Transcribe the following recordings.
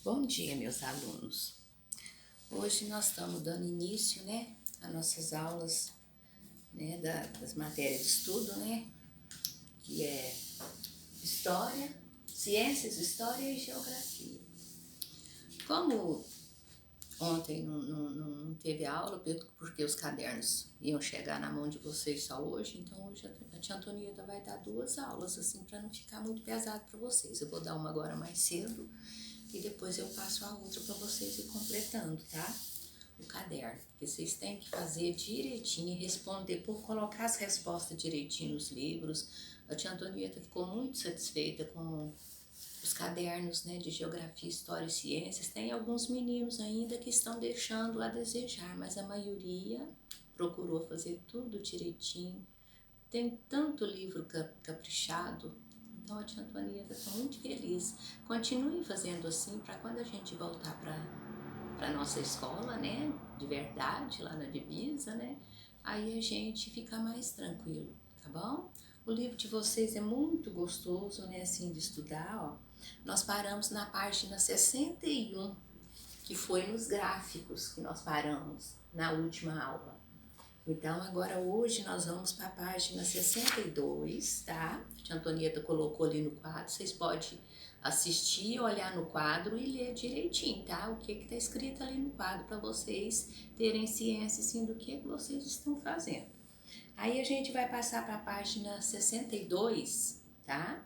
Bom dia, meus alunos. Hoje nós estamos dando início, às nossas aulas, das matérias de estudo, que é História, Ciências, História e Geografia. Como ontem não teve aula, porque os cadernos iam chegar na mão de vocês só hoje, então hoje a tia Antonieta vai dar 2 aulas, assim, para não ficar muito pesado para vocês. Eu vou dar uma agora mais cedo e depois eu passo a outra para vocês ir completando, tá? O caderno, porque vocês têm que fazer direitinho e responder, colocar as respostas direitinho nos livros. A tia Antonieta ficou muito satisfeita com os cadernos, de Geografia, História e Ciências. Tem alguns meninos ainda que estão deixando a desejar, mas a maioria procurou fazer tudo direitinho. Tem tanto livro caprichado, então a tia Antonieta está muito feliz. Continue fazendo assim para quando a gente voltar para nossa escola, de verdade, lá na divisa, aí a gente fica mais tranquilo, tá bom? O livro de vocês é muito gostoso, assim, de estudar, ó. Nós paramos na página 61, que foi nos gráficos que nós paramos na última aula. Então, agora hoje nós vamos para a página 62, tá? A tia Antonieta colocou ali no quadro, vocês podem assistir, olhar no quadro e ler direitinho, tá? O que está escrito ali no quadro, para vocês terem ciência, assim, do que vocês estão fazendo. Aí a gente vai passar para a página 62, tá?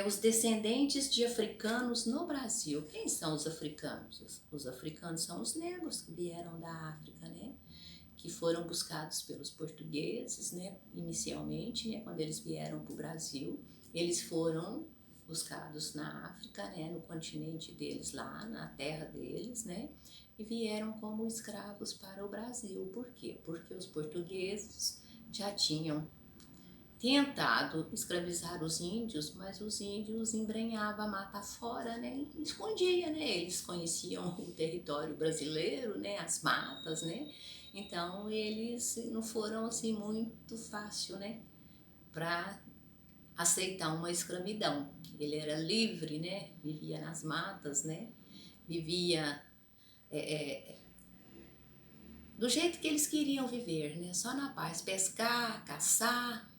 Os descendentes de africanos no Brasil. Quem são os africanos? Os africanos são os negros que vieram da África, que foram buscados pelos portugueses, inicialmente, quando eles vieram para o Brasil. Eles foram buscados na África, no continente deles lá, na terra deles, e vieram como escravos para o Brasil. Por quê? Porque os portugueses já tinham tentado escravizar os índios, mas os índios embrenhavam a mata fora, e escondia, Eles conheciam o território brasileiro, as matas, Então eles não foram assim muito fácil, para aceitar uma escravidão. Ele era livre, Vivia nas matas, Vivia do jeito que eles queriam viver, Só na paz, pescar, caçar,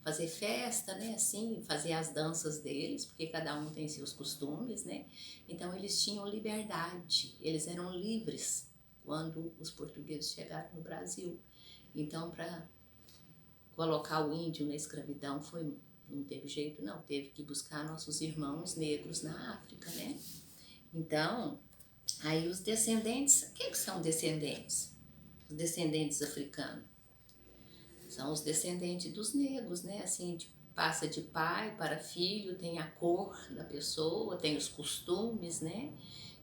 fazer festa, assim, fazer as danças deles, porque cada um tem seus costumes, Então eles tinham liberdade, eles eram livres quando os portugueses chegaram no Brasil. Então, para colocar o índio na escravidão não teve jeito, não, teve que buscar nossos irmãos negros na África, Então, aí os descendentes, quem que são descendentes? Os descendentes africanos são os descendentes dos negros, Assim, passa de pai para filho, tem a cor da pessoa, tem os costumes,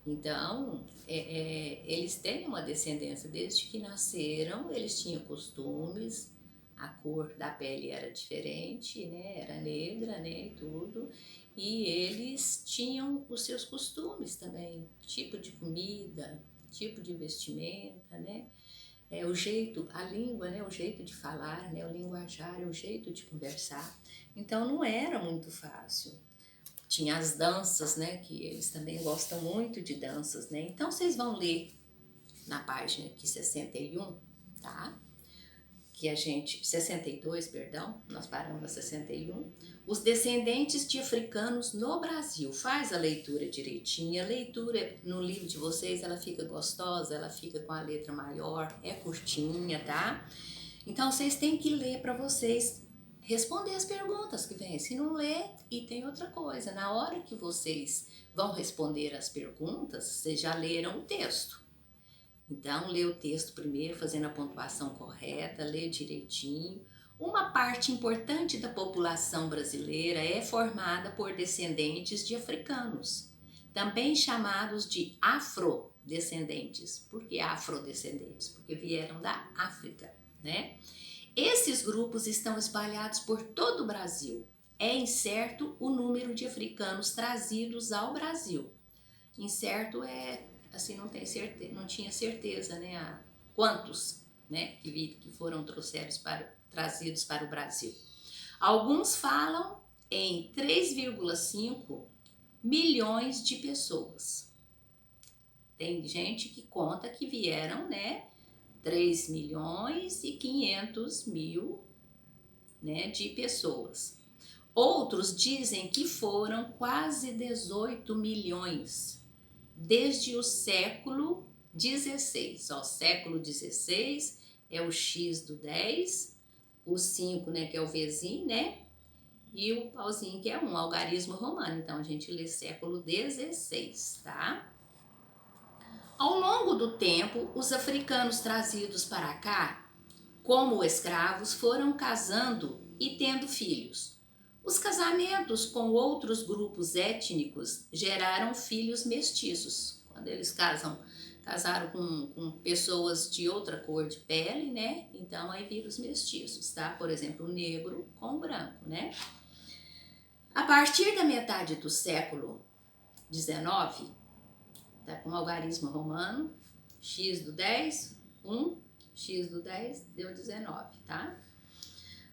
Então, eles têm uma descendência desde que nasceram, eles tinham costumes, a cor da pele era diferente, era negra, e tudo, e eles tinham os seus costumes também, tipo de comida, tipo de vestimenta, o jeito, a língua, o jeito de falar, o linguajar, o jeito de conversar. Então não era muito fácil. Tinha as danças, que eles também gostam muito de danças, Então vocês vão ler na página aqui 61, tá? 62, perdão, nós paramos na 61. Os descendentes de africanos no Brasil. Faz a leitura direitinho. A leitura no livro de vocês, ela fica gostosa, ela fica com a letra maior, é curtinha, tá? Então vocês têm que ler para vocês responder as perguntas que vêm. Se não ler, e tem outra coisa, na hora que vocês vão responder as perguntas, vocês já leram o texto. Então, lê o texto primeiro, fazendo a pontuação correta, lê direitinho. Uma parte importante da população brasileira é formada por descendentes de africanos, também chamados de afrodescendentes. Por que afrodescendentes? Porque vieram da África, Esses grupos estão espalhados por todo o Brasil. É incerto o número de africanos trazidos ao Brasil. Incerto é assim, não tinha certeza, quantos, que foram trazidos para o Brasil. Alguns falam em 3,5 milhões de pessoas. Tem gente que conta que vieram, né, 3.500.000, né, de pessoas. Outros dizem que foram quase 18 milhões, desde o século XVI. Ó, século XVI é o X do 10, o 5, né, que é o Vzinho, né, e o pauzinho, que é um algarismo romano. Então, a gente lê século XVI, tá? Ao longo do tempo, os africanos trazidos para cá, como escravos, foram casando e tendo filhos. Os casamentos com outros grupos étnicos geraram filhos mestiços. Quando eles casaram com pessoas de outra cor de pele, né? Então aí viram os mestiços, tá? Por exemplo, o negro com o branco, né? A partir da metade do século XIX, tá, com o algarismo romano, x do 10, 1, x do 10 deu 19, tá?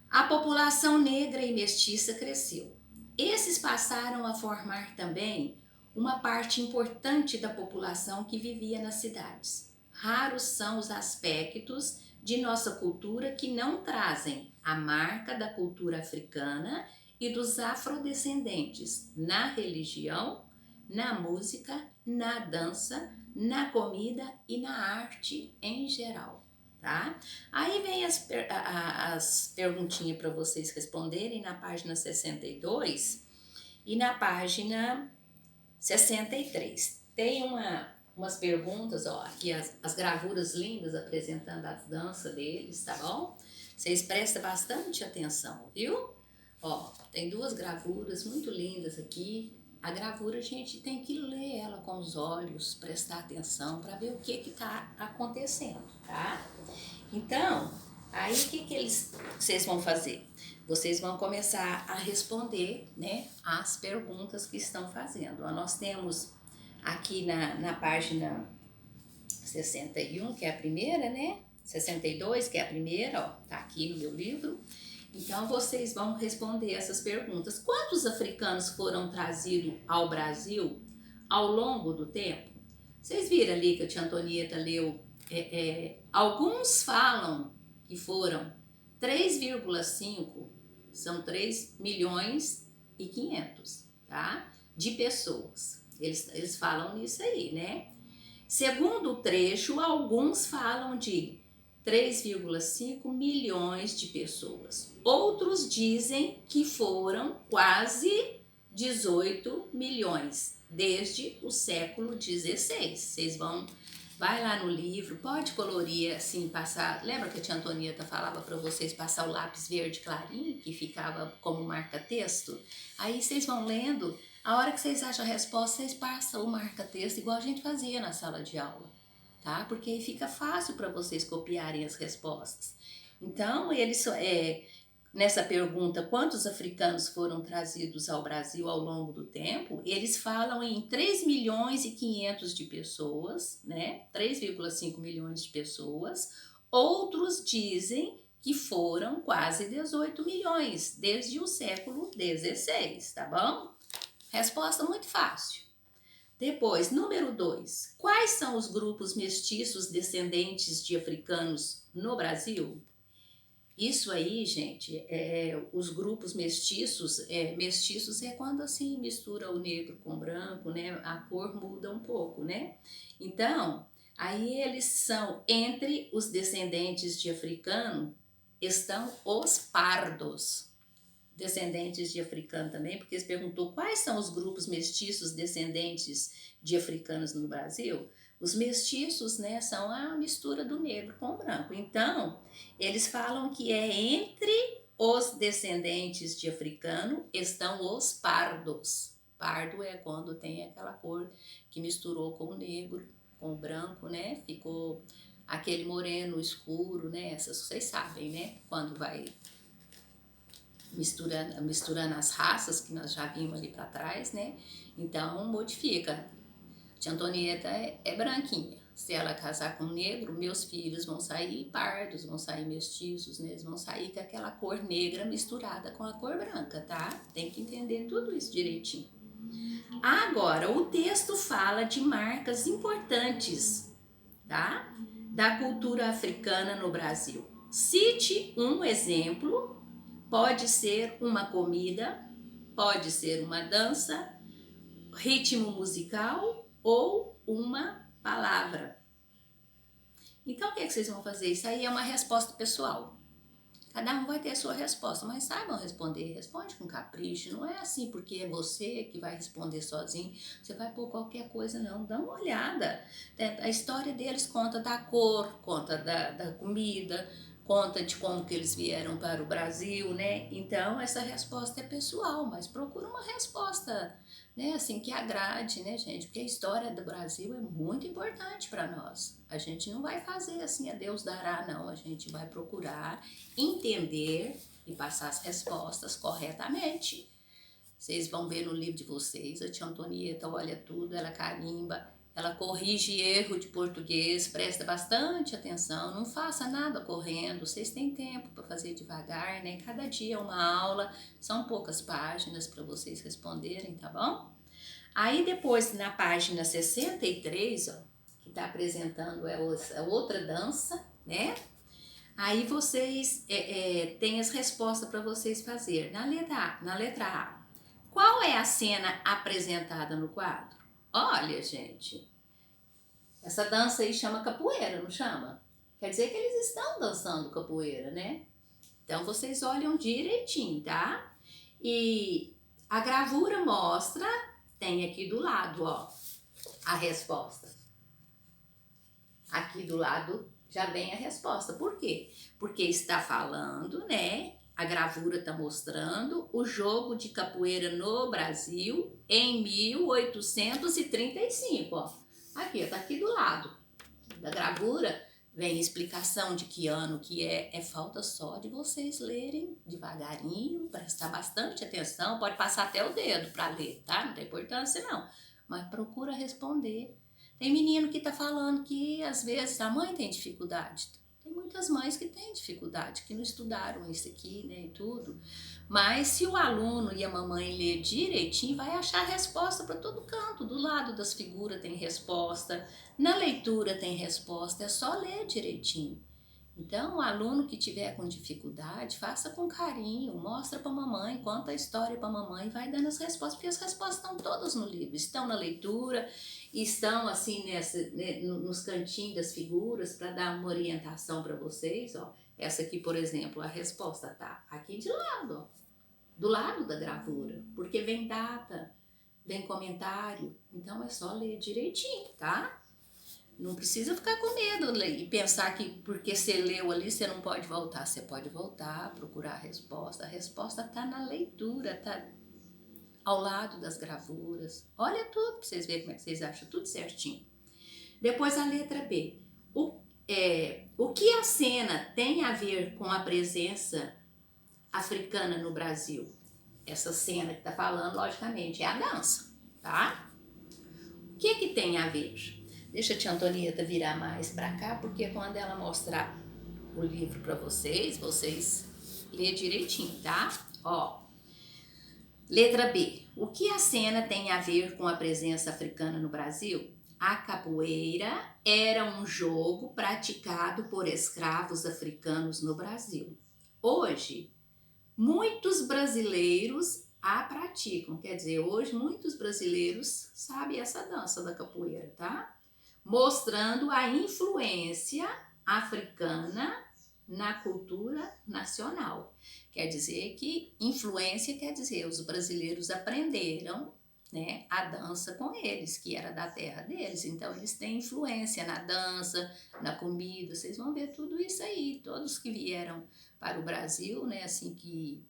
A população negra e mestiça cresceu. Esses passaram a formar também uma parte importante da população que vivia nas cidades. Raros são os aspectos de nossa cultura que não trazem a marca da cultura africana e dos afrodescendentes na religião, na música, na dança, na comida e na arte em geral, tá? Aí vem as perguntinhas para vocês responderem na página 62 e na página 63. Tem umas perguntas, ó, aqui as gravuras lindas apresentando a dança deles, tá bom? Vocês prestem bastante atenção, viu? Ó, tem duas gravuras muito lindas aqui. A gravura a gente tem que ler ela com os olhos, prestar atenção para ver o que tá acontecendo, tá? Então, aí o que vocês vão fazer? Vocês vão começar a responder, né, as perguntas que estão fazendo. Nós temos aqui na página 61, que é a primeira, né? 62, que é a primeira, ó, tá aqui no meu livro. Então, vocês vão responder essas perguntas. Quantos africanos foram trazidos ao Brasil ao longo do tempo? Vocês viram ali que a tia Antonieta leu, alguns falam que foram 3,5, são 3 milhões e 500, tá? De pessoas. Eles falam nisso aí, né? Segundo o trecho, alguns falam de 3,5 milhões de pessoas. Outros dizem que foram quase 18 milhões, desde o século XVI. Vocês vai lá no livro, pode colorir assim, passar. Lembra que a tia Antonieta falava para vocês passar o lápis verde clarinho, que ficava como marca-texto? Aí vocês vão lendo, a hora que vocês acham a resposta, vocês passam o marca-texto, igual a gente fazia na sala de aula, tá? Porque aí fica fácil para vocês copiarem as respostas. Então, nessa pergunta, quantos africanos foram trazidos ao Brasil ao longo do tempo? Eles falam em 3 milhões e 500 de pessoas, né? 3,5 milhões de pessoas. Outros dizem que foram quase 18 milhões, desde o século XVI, tá bom? Resposta muito fácil. Depois, número 2. Quais são os grupos mestiços descendentes de africanos no Brasil? Isso aí, gente, os grupos mestiços, mestiços é quando assim mistura o negro com o branco, né? A cor muda um pouco, né? Então, aí eles são, entre os descendentes de africano, estão os pardos. Descendentes de africano também, porque eles perguntou quais são os grupos mestiços descendentes de africanos no Brasil. Os mestiços, né, são a mistura do negro com o branco. Então, eles falam que entre os descendentes de africano estão os pardos. Pardo é quando tem aquela cor que misturou com o negro, com o branco, né? Ficou aquele moreno escuro, né? Essas vocês sabem, né? Quando vai misturando as raças que nós já vimos ali para trás, né? Então modifica. Tia Antonieta é branquinha. Se ela casar com negro, meus filhos vão sair pardos, vão sair mestiços, né? Eles vão sair com aquela cor negra misturada com a cor branca, tá? Tem que entender tudo isso direitinho. Agora, o texto fala de marcas importantes, tá? Da cultura africana no Brasil. Cite um exemplo, pode ser uma comida, pode ser uma dança, ritmo musical ou uma palavra. Então, o que vocês vão fazer? Isso aí é uma resposta pessoal. Cada um vai ter a sua resposta, mas saibam responder, responde com capricho, não é assim porque é você que vai responder sozinho, você vai pôr qualquer coisa não, dá uma olhada. A história deles conta da cor, conta da comida, conta de como que eles vieram para o Brasil, né? Então essa resposta é pessoal, mas procura uma resposta, né, assim, que agrade, né, gente? Porque a história do Brasil é muito importante para nós. A gente não vai fazer assim, a Deus dará, não. A gente vai procurar entender e passar as respostas corretamente. Vocês vão ver no livro de vocês, a tia Antonieta olha tudo, ela carimba, ela corrige erro de português, presta bastante atenção, não faça nada correndo, vocês têm tempo para fazer devagar, né? Cada dia é uma aula, são poucas páginas para vocês responderem, tá bom? Aí depois, na página 63, ó, que está apresentando a outra dança, né? Aí vocês têm as respostas para vocês fazer. Na letra A, qual é a cena apresentada no quadro? Olha, gente, essa dança aí chama capoeira, não chama? Quer dizer que eles estão dançando capoeira, né? Então vocês olham direitinho, tá? E a gravura mostra, tem aqui do lado, ó, a resposta. Aqui do lado já vem a resposta. Por quê? Porque está falando, né? A gravura está mostrando o jogo de capoeira no Brasil em 1835, ó. Aqui, ó, tá aqui do lado da gravura, vem a explicação de que ano que é. É falta só de vocês lerem devagarinho, prestar bastante atenção, pode passar até o dedo para ler, tá? Não tem importância não, mas procura responder. Tem menino que tá falando que às vezes a mãe tem dificuldade. Tem muitas mães que têm dificuldade, que não estudaram isso aqui, né, e tudo. Mas se o aluno e a mamãe ler direitinho, vai achar resposta para todo canto. Do lado das figuras tem resposta, na leitura tem resposta, é só ler direitinho. Então, o aluno que tiver com dificuldade, faça com carinho, mostra para a mamãe, conta a história para a mamãe e vai dando as respostas, porque as respostas estão todas no livro, estão na leitura, estão assim nos cantinhos das figuras para dar uma orientação para vocês, ó. Essa aqui, por exemplo, a resposta tá aqui de lado, ó, do lado da gravura, porque vem data, vem comentário, então é só ler direitinho, tá? Não precisa ficar com medo e pensar que porque você leu ali você não pode voltar. Você pode voltar, procurar a resposta. A resposta está na leitura, está ao lado das gravuras. Olha tudo para vocês verem como é que vocês acham tudo certinho. Depois a letra B. O que a cena tem a ver com a presença africana no Brasil? Essa cena que está falando, logicamente, é a dança, tá? O que tem a ver? Deixa a tia Antonieta virar mais para cá, porque quando ela mostrar o livro para vocês lê direitinho, tá? Ó, letra B. O que a cena tem a ver com a presença africana no Brasil? A capoeira era um jogo praticado por escravos africanos no Brasil. Hoje, muitos brasileiros a praticam. Quer dizer, hoje muitos brasileiros sabem essa dança da capoeira, tá? Mostrando a influência africana na cultura nacional. Quer dizer que influência quer dizer os brasileiros aprenderam, né, a dança com eles, que era da terra deles. Então eles têm influência na dança, na comida. Vocês vão ver tudo isso aí. Todos que vieram para o Brasil, né, assim que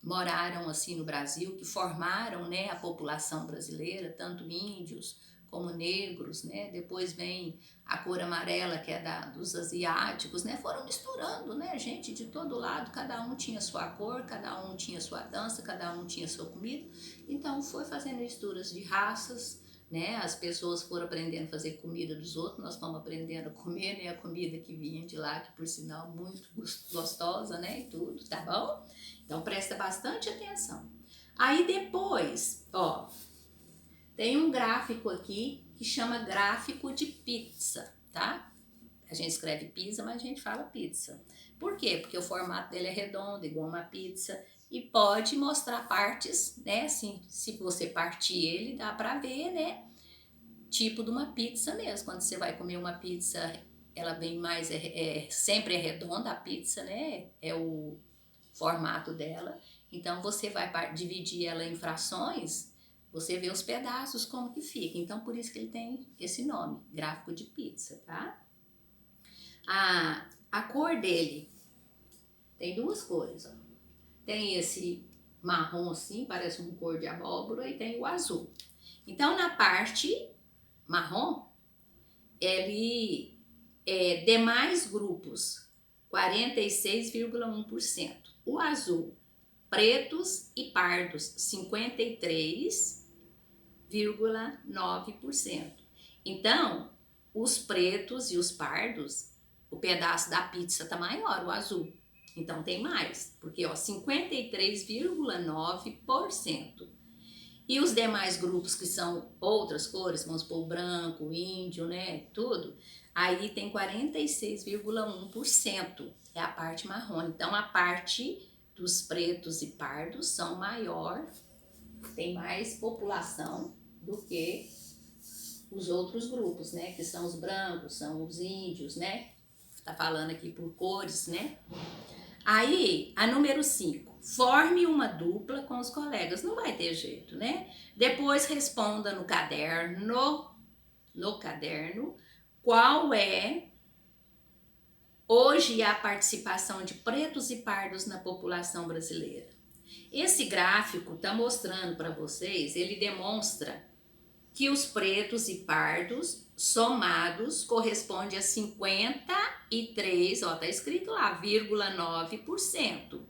moraram assim no Brasil, que formaram, né, a população brasileira, tanto índios como negros, né? Depois vem a cor amarela, que é dos asiáticos, né? Foram misturando, né? Gente de todo lado, cada um tinha sua cor, cada um tinha sua dança, cada um tinha sua comida. Então foi fazendo misturas de raças, né? As pessoas foram aprendendo a fazer comida dos outros, nós fomos aprendendo a comer, né? A comida que vinha de lá, que por sinal muito gostosa, né? E tudo, tá bom? Então presta bastante atenção. Aí depois, ó, Tem um gráfico aqui que chama gráfico de pizza, tá? A gente escreve pizza, mas a gente fala pizza. Por quê? Porque o formato dele é redondo, igual uma pizza, e pode mostrar partes, né? Assim, se você partir ele, dá pra ver, né? Tipo de uma pizza mesmo. Quando você vai comer uma pizza, ela vem mais, sempre é redonda a pizza, né? É o formato dela. Então você vai dividir ela em frações, você vê os pedaços como que fica. Então por isso que ele tem esse nome, gráfico de pizza, tá? A cor dele tem duas cores, ó. Tem esse marrom assim, parece um cor de abóbora, e tem o azul. Então na parte marrom, ele é demais grupos, 46,1%. O azul, pretos e pardos, 53,9%. Então, os pretos e os pardos, o pedaço da pizza tá maior, o azul. Então tem mais, porque ó, 53,9%. E os demais grupos que são outras cores, vamos supor, o branco, o índio, né, tudo, aí tem 46,1%, é a parte marrom. Então a parte dos pretos e pardos são maior, tem mais população do que os outros grupos, né, que são os brancos, são os índios, né, tá falando aqui por cores, né. Aí, a número 5, forme uma dupla com os colegas, não vai ter jeito, né? Depois responda no caderno, qual é hoje a participação de pretos e pardos na população brasileira. Esse gráfico está mostrando para vocês, ele demonstra que os pretos e pardos somados corresponde a 53, ó, tá escrito lá, 9%.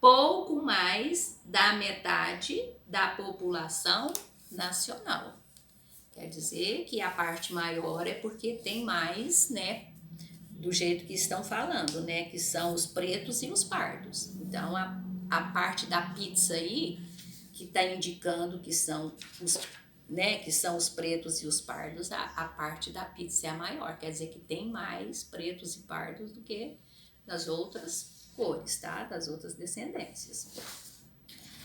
Pouco mais da metade da população nacional. Quer dizer que a parte maior é porque tem mais, né, do jeito que estão falando, né, que são os pretos e os pardos. Então, a parte da pizza aí, que está indicando que são os, né, que são os pretos e os pardos, a parte da pizza é a maior, quer dizer que tem mais pretos e pardos do que das outras cores, tá? Das outras descendências.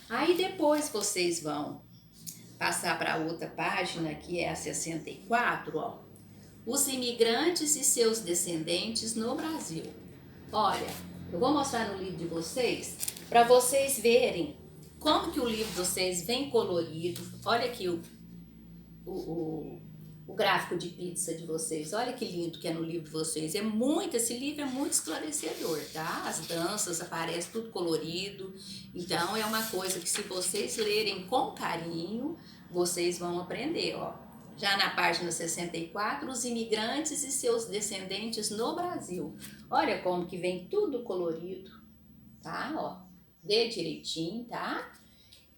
Aí depois vocês vão passar para outra página, que é a 64, ó. Os imigrantes e seus descendentes no Brasil. Olha, eu vou mostrar no livro de vocês, para vocês verem como que o livro de vocês vem colorido. Olha aqui o gráfico de pizza de vocês. Olha que lindo que é no livro de vocês. Esse livro é muito esclarecedor, tá? As danças aparecem tudo colorido. Então é uma coisa que se vocês lerem com carinho, vocês vão aprender, ó. Já na página 64, os imigrantes e seus descendentes no Brasil. Olha como que vem tudo colorido, tá? Ó, vê direitinho, tá?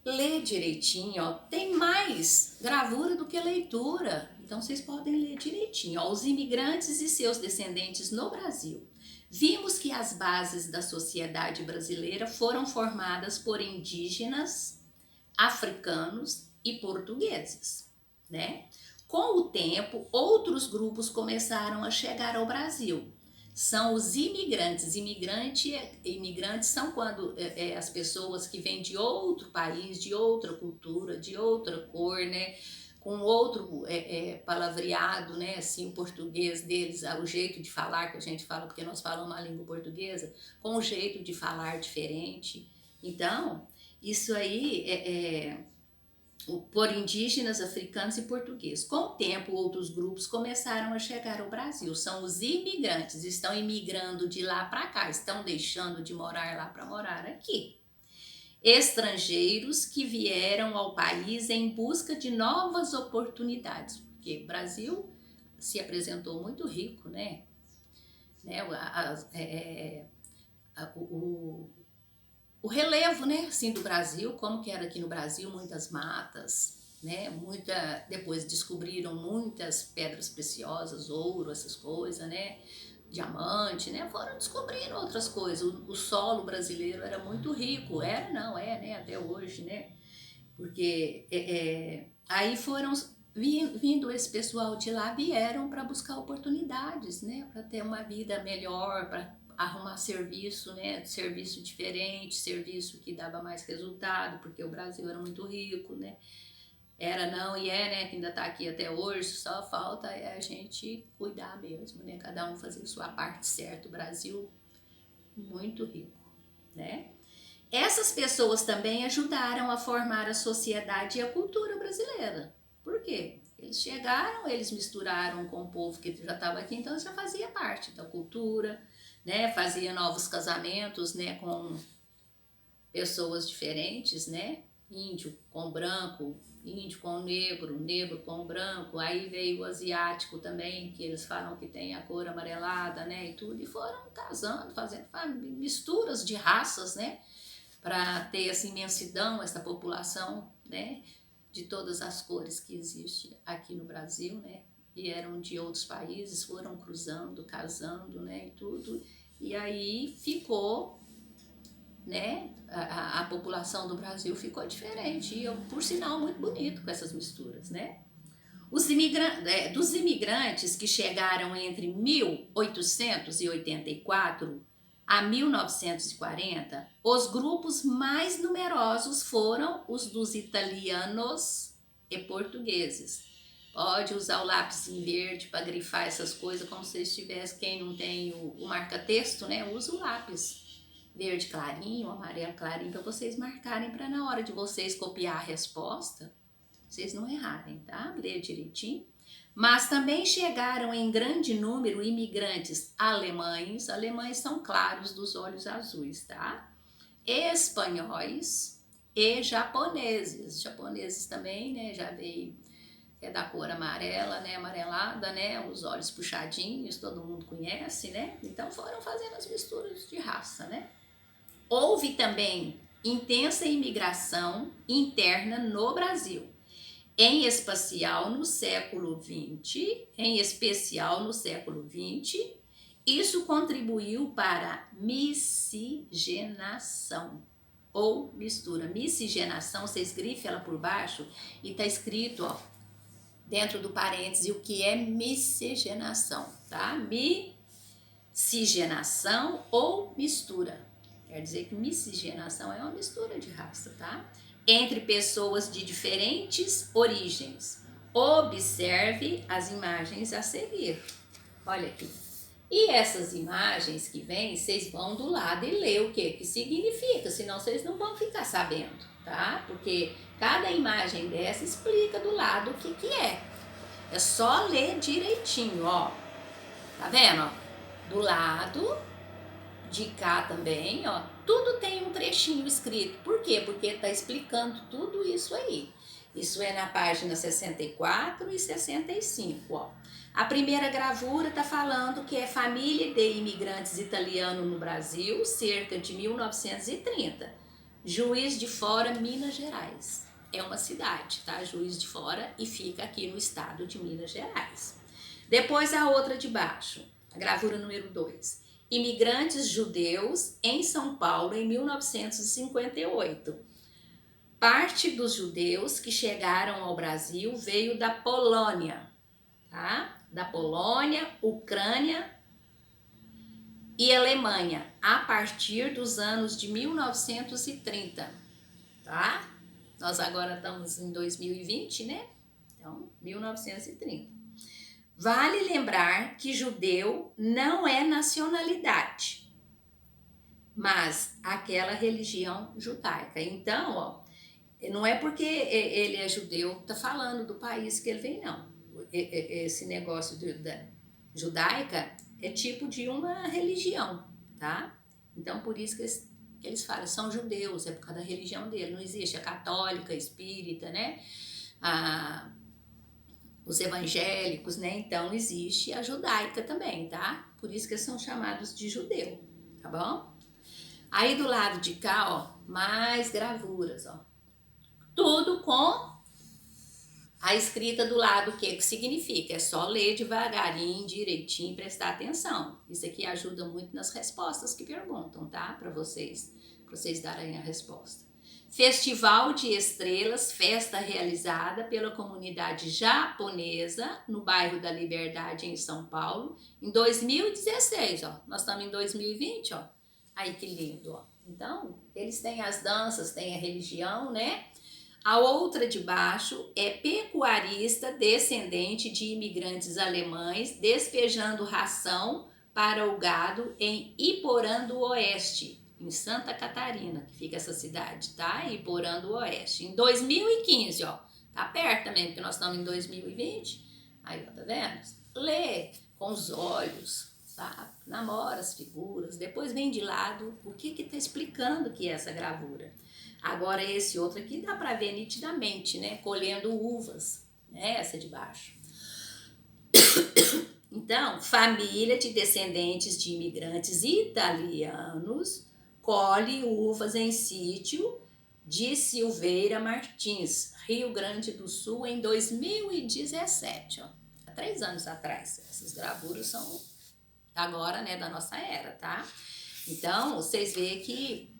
Lê direitinho, ó. Tem mais gravura do que leitura. Então vocês podem ler direitinho, ó. Os imigrantes e seus descendentes no Brasil. Vimos que as bases da sociedade brasileira foram formadas por indígenas, africanos e portugueses, né? Com o tempo, outros grupos começaram a chegar ao Brasil. São os imigrantes. Imigrantes são quando as pessoas que vêm de outro país, de outra cultura, de outra cor, né? Com outro palavreado, né? Assim, o português deles, o jeito de falar que a gente fala, porque nós falamos a língua portuguesa, com um jeito de falar diferente. Então, isso aí por indígenas, africanos e portugueses. Com o tempo, outros grupos começaram a chegar ao Brasil. São os imigrantes, estão imigrando de lá para cá, estão deixando de morar lá para morar aqui. Estrangeiros que vieram ao país em busca de novas oportunidades, porque o Brasil se apresentou muito rico, né? O relevo, né, assim, do Brasil, como que era aqui no Brasil, muitas matas, né, depois descobriram muitas pedras preciosas, ouro, essas coisas, né, diamante, né, foram descobrindo outras coisas. O solo brasileiro era muito rico, né, até hoje, né, porque Aí foram vindo esse pessoal de lá, vieram para buscar oportunidades, né, para ter uma vida melhor, para arrumar serviço, né, serviço diferente, serviço que dava mais resultado, porque o Brasil era muito rico, né, era não e é, né, que ainda está aqui até hoje, só falta é a gente cuidar mesmo, né, cada um fazer sua parte certa. O Brasil muito rico, né. Essas pessoas também ajudaram a formar a sociedade e a cultura brasileira. Por quê? Eles chegaram, eles misturaram com o povo que já estava aqui, então já fazia parte da cultura, né? Fazia novos casamentos, né? Com pessoas diferentes, né? Índio com branco, índio com negro, negro com branco. Aí veio o asiático também, que eles falam que tem a cor amarelada, né? E tudo. E foram casando, fazendo misturas de raças, né? Para ter essa imensidão, essa população, né, de todas as cores que existe aqui no Brasil, né, e eram de outros países, foram cruzando, casando, né, e tudo, e aí ficou, né, a população do Brasil ficou diferente, e por sinal muito bonito com essas misturas, né. Dos imigrantes que chegaram entre 1884 a 1940, os grupos mais numerosos foram os dos italianos e portugueses. Pode usar o lápis em verde para grifar essas coisas, como se estivesse, quem não tem o marca-texto, né? Usa o lápis verde clarinho, amarelo clarinho, para vocês marcarem, para na hora de vocês copiar a resposta, vocês não errarem, tá? Lê direitinho. Mas também chegaram em grande número imigrantes alemães, alemães são claros dos olhos azuis, tá? Espanhóis e japoneses, japoneses também, né, já veio, é da cor amarela, né, amarelada, né, os olhos puxadinhos, todo mundo conhece, né, então foram fazendo as misturas de raça, né. Houve também intensa imigração interna no Brasil, em especial no século XX, isso contribuiu para a miscigenação ou mistura. Miscigenação, vocês grifem ela por baixo e tá escrito, ó, dentro do parêntese, o que é miscigenação, tá? Miscigenação ou mistura. Quer dizer que miscigenação é uma mistura de raça, tá? Entre pessoas de diferentes origens. Observe as imagens a seguir. Olha aqui. E essas imagens que vêm, vocês vão do lado e ler o que significa, senão vocês não vão ficar sabendo, tá? Porque cada imagem dessa explica do lado o que é. É só ler direitinho, ó. Tá vendo, ó? Do lado de cá também, ó, tudo tem um trechinho escrito. Por quê? Porque tá explicando tudo isso aí. Isso é na página 64 e 65, ó. A primeira gravura tá falando que é família de imigrantes italianos no Brasil, cerca de 1930. Juiz de Fora, Minas Gerais. É uma cidade, tá? Juiz de Fora, e fica aqui no estado de Minas Gerais. Depois a outra de baixo, a gravura número 2. Imigrantes judeus em São Paulo em 1958. Parte dos judeus que chegaram ao Brasil veio da Polônia, tá? Da Polônia, Ucrânia e Alemanha, a partir dos anos de 1930, tá? Nós agora estamos em 2020, né? Então, 1930. Vale lembrar que judeu não é nacionalidade, mas aquela religião judaica. Então, ó, não é porque ele é judeu, tá falando do país que ele vem, não. Esse negócio da judaica é tipo de uma religião, tá? Então, por isso que eles falam, são judeus, é por causa da religião dele. Não existe a católica, a espírita, né? Os evangélicos, né? Então existe a judaica também, tá? Por isso que eles são chamados de judeu, tá bom? Aí do lado de cá, ó, mais gravuras, ó. Tudo com a escrita do lado, o que significa? É só ler devagarinho, direitinho, prestar atenção. Isso aqui ajuda muito nas respostas que perguntam, tá? Para vocês darem a resposta. Festival de Estrelas, festa realizada pela comunidade japonesa no bairro da Liberdade, em São Paulo, em 2016, ó. Nós estamos em 2020, ó. Aí que lindo, ó. Então, eles têm as danças, têm a religião, né? A outra de baixo é pecuarista descendente de imigrantes alemães despejando ração para o gado em Iporã do Oeste, em Santa Catarina, que fica essa cidade, tá? Iporã do Oeste. Em 2015, ó. Tá perto também, porque nós estamos em 2020. Aí, ó, tá vendo? Lê com os olhos, sabe? Namora as figuras, depois vem de lado o que tá explicando que é essa gravura. Agora esse outro aqui dá para ver nitidamente, né? Colhendo uvas, né? Essa de baixo. Então, família de descendentes de imigrantes italianos colhe uvas em sítio de Silveira Martins, Rio Grande do Sul, em 2017, ó. Há 3 anos atrás. Essas gravuras são agora, né, da nossa era, tá? Então, vocês veem que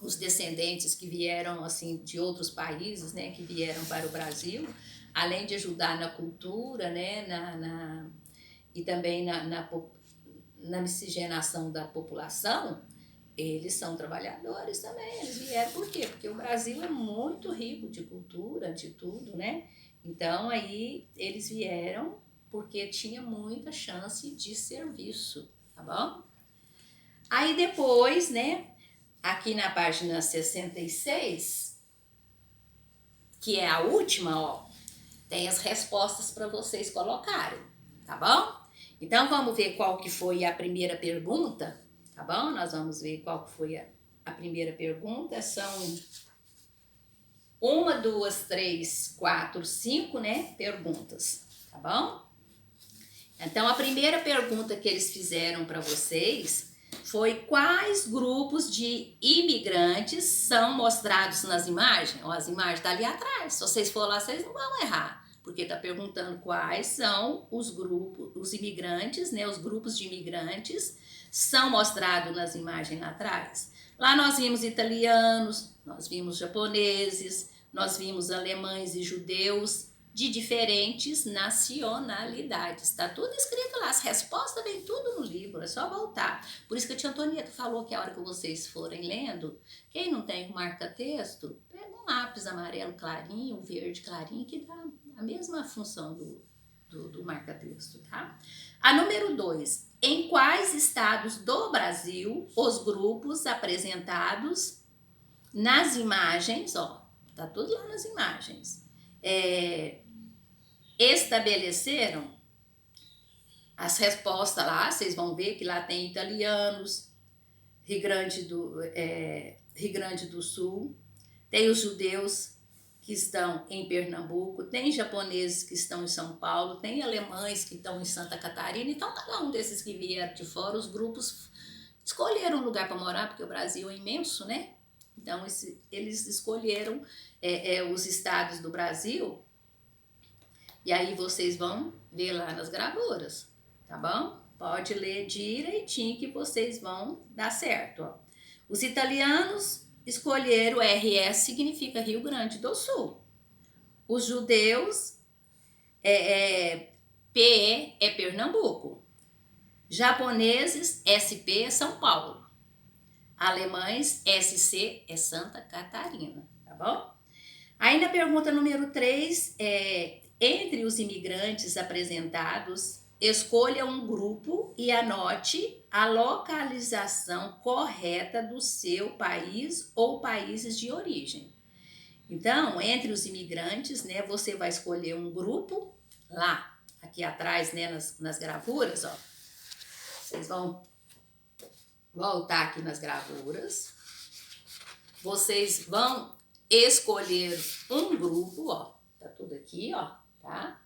os descendentes que vieram, assim, de outros países, né, que vieram para o Brasil, além de ajudar na cultura, né, e também na miscigenação da população, eles são trabalhadores também, eles vieram por quê? Porque o Brasil é muito rico de cultura, de tudo, né? Então, aí, eles vieram porque tinha muita chance de serviço, tá bom? Aí, depois, né, aqui na página 66, que é a última, ó, tem as respostas para vocês colocarem, tá bom? Então, vamos ver qual que foi a primeira pergunta, tá bom? Nós vamos ver qual que foi a primeira pergunta. São 1, 2, 3, 4, 5, né, perguntas, tá bom? Então, a primeira pergunta que eles fizeram para vocês foi: quais grupos de imigrantes são mostrados nas imagens? Ó, as imagens estão ali atrás. Se vocês for lá, vocês não vão errar, porque está perguntando quais são os grupos, os imigrantes, né? Os grupos de imigrantes são mostrados nas imagens lá atrás. Lá nós vimos italianos, nós vimos japoneses, nós vimos alemães e judeus de diferentes nacionalidades. Está tudo escrito lá, as respostas vem tudo no livro, é só voltar. Por isso que a tia Antonieta falou que a hora que vocês forem lendo, quem não tem um marca-texto, pega um lápis amarelo clarinho, verde clarinho, que dá a mesma função do marca-texto, tá? A número 2, em quais estados do Brasil os grupos apresentados nas imagens, ó, tá tudo lá nas imagens, estabeleceram? As respostas lá, vocês vão ver que lá tem italianos, Rio Grande do Sul, tem os judeus que estão em Pernambuco, tem japoneses que estão em São Paulo, tem alemães que estão em Santa Catarina. Então, cada um desses que vieram de fora, os grupos escolheram um lugar para morar, porque o Brasil é imenso, né? Então, eles escolheram os estados do Brasil, e aí vocês vão ver lá nas gravuras, tá bom? Pode ler direitinho que vocês vão dar certo, ó. Os italianos escolheram RS, significa Rio Grande do Sul. Os judeus, PE é Pernambuco. Japoneses, SP é São Paulo. Alemães, SC é Santa Catarina, tá bom? Aí na pergunta número 3, entre os imigrantes apresentados, escolha um grupo e anote a localização correta do seu país ou países de origem. Então, entre os imigrantes, né, você vai escolher um grupo lá, aqui atrás, né, nas gravuras, ó. Vocês vão voltar aqui nas gravuras. Vocês vão escolher um grupo, ó. Tá tudo aqui, ó, tá?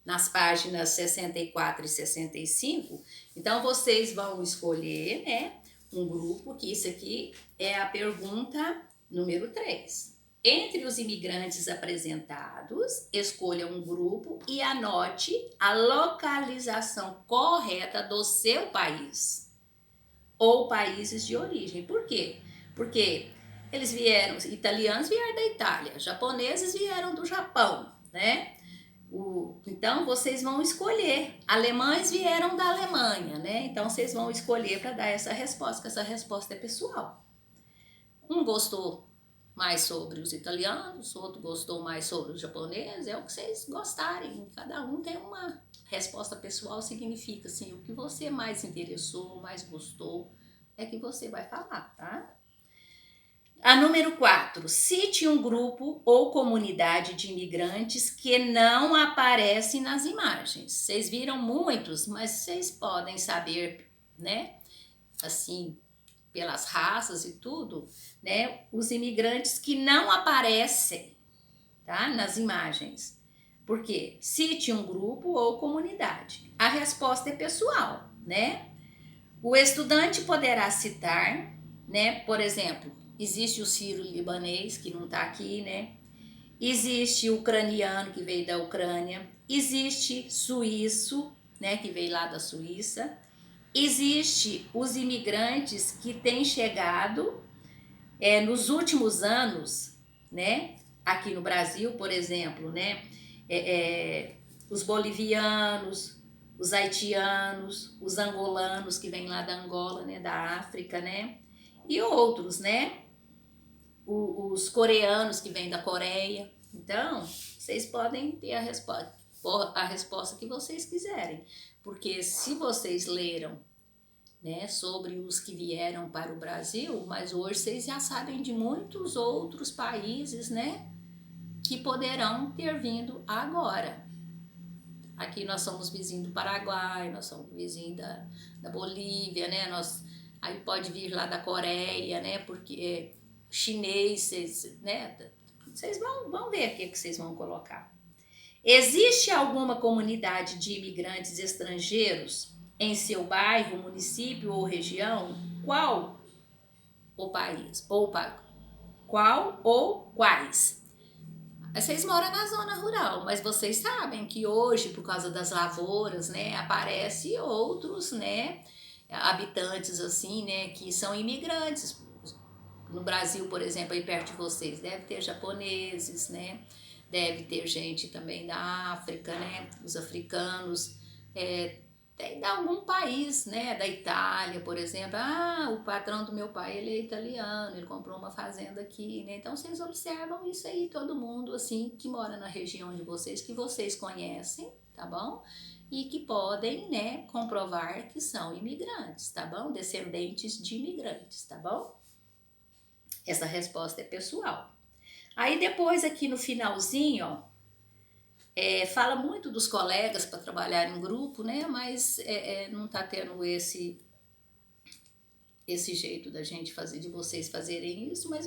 Nas páginas 64 e 65. Então, vocês vão escolher, né, um grupo, que isso aqui é a pergunta número 3. Entre os imigrantes apresentados, escolha um grupo e anote a localização correta do seu país ou países de origem. Por quê? Porque Eles vieram, italianos vieram da Itália, japoneses vieram do Japão, né? Então vocês vão escolher. Alemães vieram da Alemanha, né? Então vocês vão escolher para dar essa resposta, que essa resposta é pessoal. Um gostou mais sobre os italianos, outro gostou mais sobre os japoneses, é o que vocês gostarem. Cada um tem uma resposta pessoal, significa assim, o que você mais interessou, mais gostou, é que você vai falar, tá? A número 4, cite um grupo ou comunidade de imigrantes que não aparece nas imagens. Vocês viram muitos, mas vocês podem saber, né? Assim, pelas raças e tudo, né? Os imigrantes que não aparecem, tá? Nas imagens. Por quê? Cite um grupo ou comunidade. A resposta é pessoal, né? O estudante poderá citar, né? Por exemplo, existe o sírio-libanês, que não está aqui, né? Existe o ucraniano, que veio da Ucrânia. Existe suíço, né? Que veio lá da Suíça. Existe os imigrantes que têm chegado nos últimos anos, né? Aqui no Brasil, por exemplo, né? Os bolivianos, os haitianos, os angolanos que vêm lá da Angola, né? Da África, né? E outros, né? Os coreanos que vêm da Coreia. Então, vocês podem ter a resposta que vocês quiserem, porque se vocês leram, né, sobre os que vieram para o Brasil, mas hoje vocês já sabem de muitos outros países, né, que poderão ter vindo agora. Aqui nós somos vizinhos do Paraguai, nós somos vizinhos da Bolívia, né, aí pode vir lá da Coreia, né, porque chinês, vocês vão ver o que vocês vão colocar. Existe alguma comunidade de imigrantes estrangeiros em seu bairro, município ou região? Qual o país? Qual ou quais? Vocês moram na zona rural, mas vocês sabem que hoje, por causa das lavouras, né, aparece outros, né, habitantes assim, né, que são imigrantes. No Brasil, por exemplo, aí perto de vocês, deve ter japoneses, né? Deve ter gente também da África, né? Os africanos. Tem de algum país, né? Da Itália, por exemplo. Ah, o patrão do meu pai, ele é italiano, ele comprou uma fazenda aqui, né? Então, vocês observam isso aí, todo mundo, assim, que mora na região de vocês, que vocês conhecem, tá bom? E que podem, né, comprovar que são imigrantes, tá bom? Descendentes de imigrantes, tá bom? Essa resposta é pessoal. Aí depois aqui no finalzinho, ó, fala muito dos colegas para trabalhar em grupo, né? Mas não está tendo esse jeito da gente fazer, de vocês fazerem isso, mas